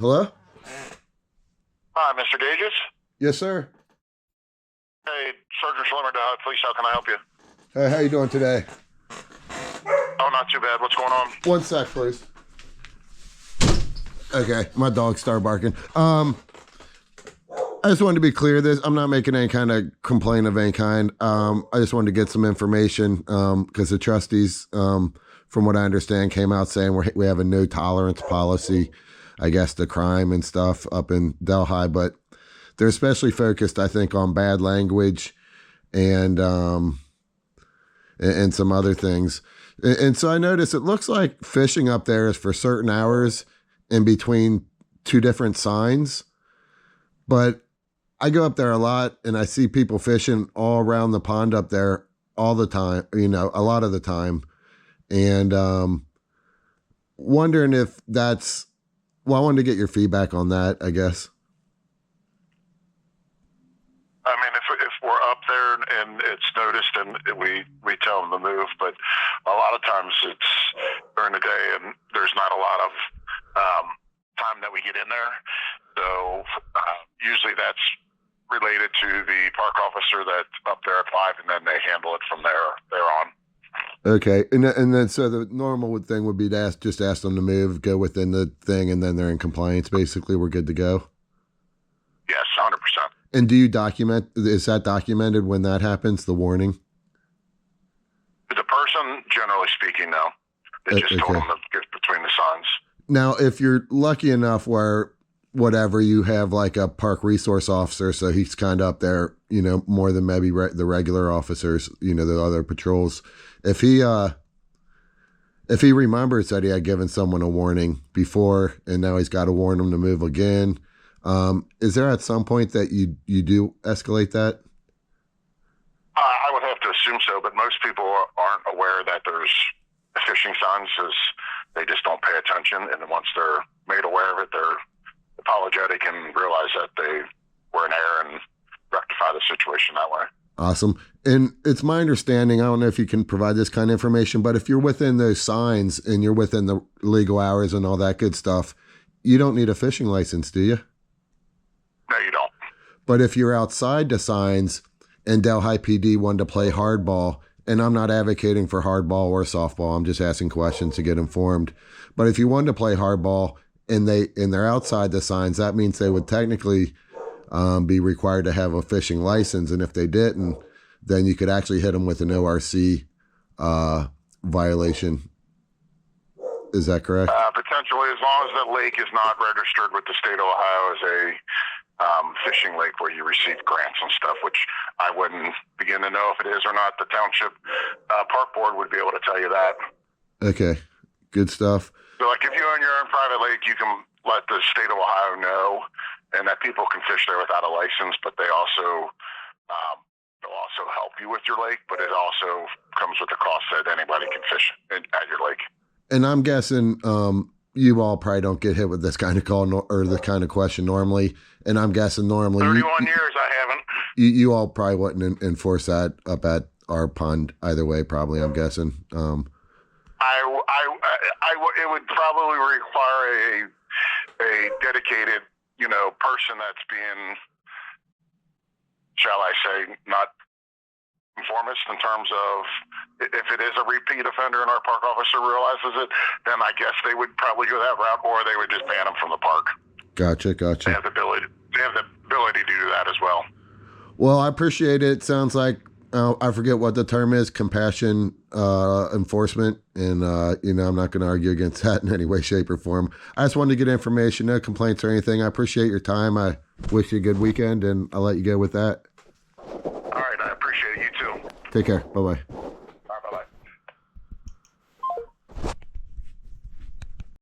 Hello? Hi, Mr. Gages. Yes, sir. Hey, Sergeant Schlimmer, please, how can I help you? Hey, how you doing today? Oh, not too bad. What's going on? One sec, please. Okay, my dog started barking. I just wanted to be clear. I'm not making any kind of complaint of any kind. I just wanted to get some information because the trustees, from what I understand, came out saying we have a no tolerance policy, I guess, to crime and stuff up in Delhi, but they're especially focused, I think, on bad language and some other things. And so I noticed it looks like fishing up there is for certain hours in between two different signs, but I go up there a lot and I see people fishing all around the pond up there all the time, a lot of the time. And wondering if I wanted to get your feedback on that, I guess. I mean, if we're up there and it's noticed and we tell them to move, but a lot of times it's during the day and there's not a lot of time that we get in there. So usually that's related to the park officer that's up there at 5, and then they handle it from there on. Okay, and then so the normal thing would be to just ask them to move, go within the thing, and then they're in compliance. Basically, we're good to go. Yes, 100%. And do you document? Is that documented when that happens? The warning. The person, generally speaking, no. They just told them to get between the signs. Now, if you're lucky enough where whatever you have like a park resource officer, so he's kind of up there, more than maybe the regular officers, the other patrols. If he remembers that he had given someone a warning before and now he's got to warn them to move again, is there at some point that you do escalate that? I would have to assume so, but most people aren't aware that there's fishing signs, as they just don't pay attention. And then once they're made aware of it, they're apologetic and realize that they were in error and rectify the situation that way. Awesome. And it's my understanding, I don't know if you can provide this kind of information, but if you're within those signs and you're within the legal hours and all that good stuff, you don't need a fishing license, do you? No, you don't. But if you're outside the signs and Delhi PD wanted to play hardball, and I'm not advocating for hardball or softball, I'm just asking questions to get informed. But if you wanted to play hardball and they're outside the signs, that means they would technically be required to have a fishing license. And if they didn't, then you could actually hit them with an ORC violation. Is that correct? Potentially, as long as the lake is not registered with the state of Ohio as a fishing lake where you receive grants and stuff, which I wouldn't begin to know if it is or not. The township park board would be able to tell you that. Okay, good stuff. So, like, if you own your own private lake, you can let the state of Ohio know, and that people can fish there without a license. But they'll also help you with your lake. But it also comes with the cost that anybody can fish at your lake. And I'm guessing you all probably don't get hit with this kind of call or the kind of question normally. And I'm guessing normally 31 years I haven't. You all probably wouldn't enforce that up at our pond either way. Probably, I'm guessing. It would probably require a dedicated, person that's being, shall I say, not conformist in terms of if it is a repeat offender and our park officer realizes it, then I guess they would probably go that route, or they would just ban them from the park. Gotcha. They have the ability to do that as well. Well, I appreciate it. Sounds like I forget what the term is, compassion enforcement, and I'm not going to argue against that in any way, shape, or form. I just wanted to get information, no complaints or anything. I appreciate your time. I wish you a good weekend, and I'll let you go with that. All right, I appreciate it. You too. Take care. Bye-bye.